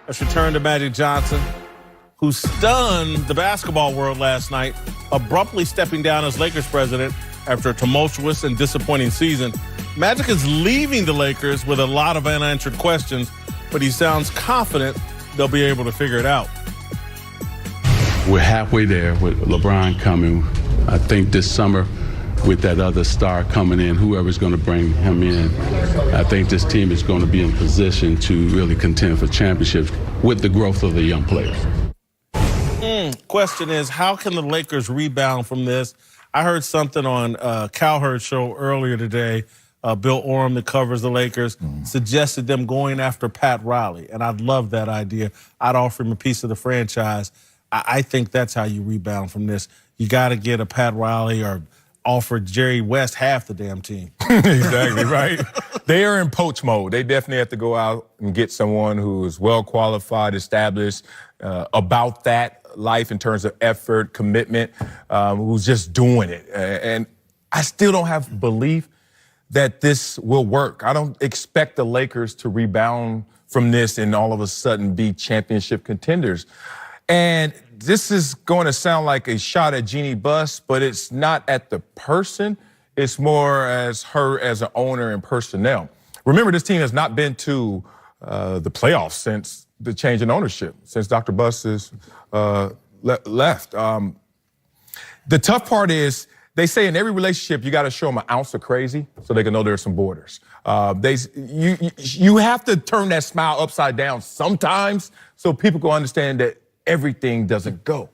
Let's return to Magic Johnson, who stunned the basketball world last night, abruptly stepping down as Lakers president after a tumultuous and disappointing season. Magic is leaving the Lakers with a lot of unanswered questions, but he sounds confident they'll be able to figure it out. We're halfway there with LeBron coming. I think this summer, with that other star coming in, whoever's going to bring him in, I think this team is going to be in position to really contend for championships with the growth of the young players. Question is, how can the Lakers rebound from this? I heard something on Cowherd's show earlier today. Bill Oram, that covers the Lakers, suggested them going after Pat Riley, and I'd love that idea. I'd offer him a piece of the franchise. I think that's how you rebound from this. You got to get a Pat Riley or offer Jerry West half the damn team. Exactly, right? They are in poach mode. They definitely have to go out and get someone who is well qualified, established, about that life in terms of effort, commitment, who's just doing it. And I still don't have belief that this will work. I don't expect the Lakers to rebound from this and all of a sudden be championship contenders. And this is going to sound like a shot at Jeannie Buss, but it's not at the person. It's more as her as an owner and personnel. Remember, this team has not been to the playoffs since the change in ownership, since Dr. Buss is left. The tough part is they say in every relationship you got to show them an ounce of crazy so they can know there's some borders. You have to turn that smile upside down sometimes so people can understand that everything doesn't go.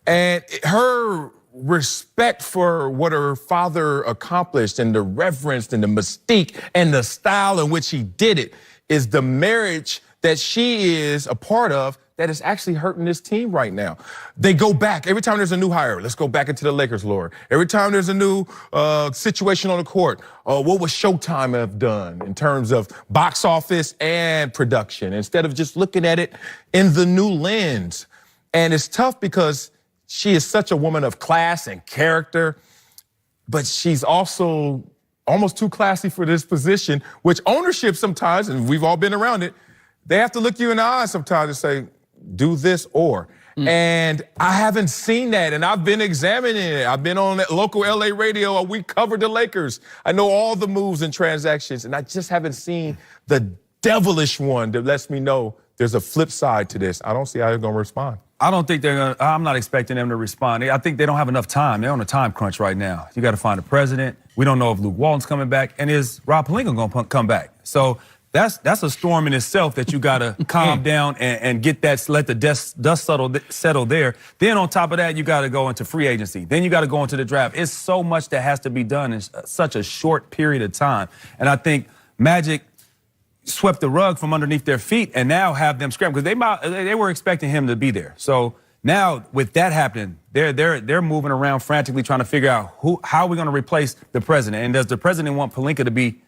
And her respect for what her father accomplished and the reverence and the mystique and the style in which he did it is the marriage that she is a part of that is actually hurting this team right now. They go back. Every time there's a new hire, let's go back into the Lakers lore. Every time there's a new situation on the court, what would Showtime have done in terms of box office and production, instead of just looking at it in the new lens? And it's tough because she is such a woman of class and character, but she's also almost too classy for this position, which ownership sometimes, and we've all been around it, they have to look you in the eye sometimes and say, do this or. And I haven't seen that, and I've been examining it. I've been on local LA radio. We covered the Lakers. I know all the moves and transactions, and I just haven't seen the devilish one that lets me know there's a flip side to this. I don't see how they're going to respond. I don't think they're going to, I'm not expecting them to respond. I think they don't have enough time. They're on a time crunch right now. You got to find a president. We don't know if Luke Walton's coming back, and is Rob Pelinka going to come back? So that's a storm in itself that you got to calm down and get that, let the dust settle there. Then on top of that, you got to go into free agency. Then you got to go into the draft. It's so much that has to be done in such a short period of time. And I think Magic swept the rug from underneath their feet and now have them scramble, because they were expecting him to be there. So now with that happening, they're moving around frantically trying to figure out how are we going to replace the president, and does the president want Pelinka to be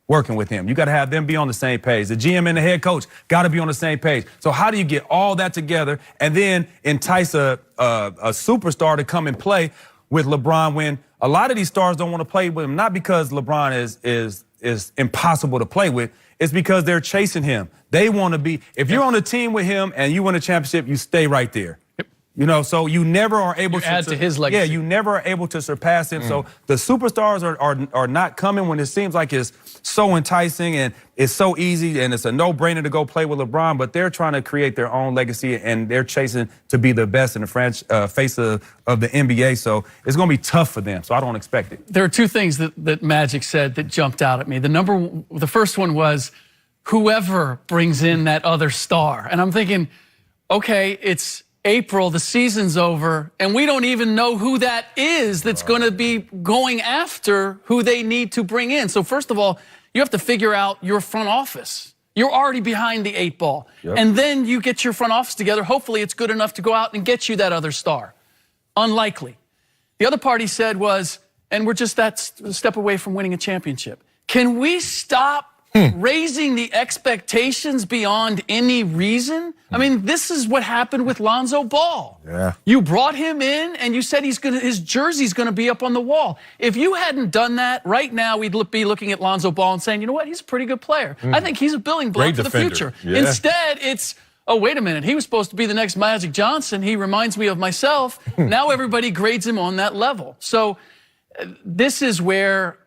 working with him? You got to have them be on the same page. The GM and the head coach got to be on the same page. So how do you get all that together and then entice a superstar to come and play with LeBron when a lot of these stars don't want to play with him? Not because LeBron is impossible to play with. It's because they're chasing him. They want to be, if you're on a team with him and you win a championship, you stay right there. You know, so you never are able to add to his legacy. Yeah, you never are able to surpass him. So the superstars are not coming when it seems like it's so enticing and it's so easy and it's a no-brainer to go play with LeBron, but they're trying to create their own legacy and they're chasing to be the best in the face of the NBA. So it's going to be tough for them. So I don't expect it. There are two things that Magic said that jumped out at me. The first one was whoever brings in that other star. And I'm thinking, okay, it's April, the season's over, and we don't even know who that is that's going to be going after who they need to bring in. So first of all, you have to figure out your front office. You're already behind the 8 ball. Yep. And then you get your front office together. Hopefully it's good enough to go out and get you that other star. Unlikely. The other part he said was, and we're just that step away from winning a championship. Can we stop raising the expectations beyond any reason. I mean, this is what happened with Lonzo Ball. Yeah. You brought him in and you said his jersey's going to be up on the wall. If you hadn't done that, right now we'd be looking at Lonzo Ball and saying, you know what, he's a pretty good player. I think he's a building block Great for defender. the future. Yeah. Instead, it's, oh, wait a minute, he was supposed to be the next Magic Johnson. He reminds me of myself. Now everybody grades him on that level. So this is where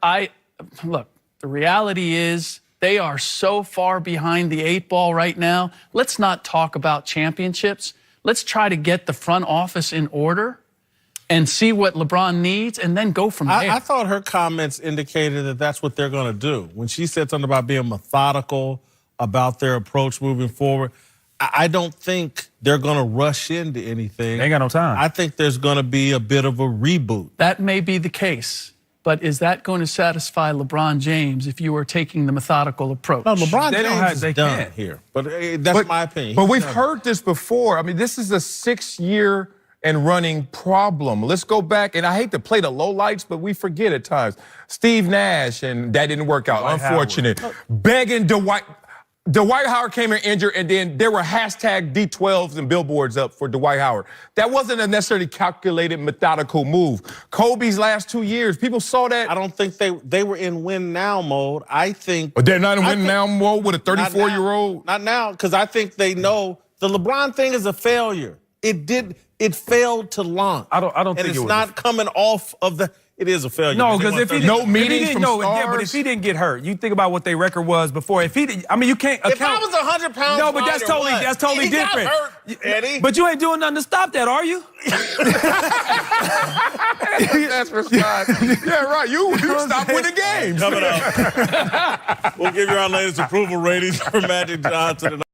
look, the reality is, they are so far behind the 8 ball right now. Let's not talk about championships. Let's try to get the front office in order and see what LeBron needs and then go from there. I thought her comments indicated that that's what they're going to do. When she said something about being methodical about their approach moving forward, I don't think they're going to rush into anything. They ain't got no time. I think there's going to be a bit of a reboot. That may be the case. But is that going to satisfy LeBron James if you are taking the methodical approach? No, LeBron They don't James have- is they done can't. here. But that's my opinion. But He's we've done. heard this before. I mean, this is a 6-year and running problem. Let's go back, and I hate to play the lowlights, but we forget at times. Steve Nash, and that didn't work out. Dwight Unfortunate. Begging Dwight Howard came in injured, and then there were hashtag D12s and billboards up for Dwight Howard. That wasn't a necessarily calculated, methodical move. Kobe's last 2 years, people saw that. I don't think they were in win now mode. I think. But they're not in I win think- now mode with a Not now. 34-year-old. Not now, because I think they know the LeBron thing is a failure. It failed to launch. I don't and think it's it was not coming off of the. It is a failure. No, They because won if he 30. No didn't, meetings if he didn't, from yeah, but stars. if he didn't get hurt, you think about what their record was before. If he, didn't, I mean, you can't account. If I was 100 pounds, no, but that's lighter, totally what? He got different. hurt, Eddie. But you ain't doing nothing to stop that, are you? That's for Scott. Yeah, right. You stop winning games. Coming up. We'll give you our latest approval ratings for Magic Johnson.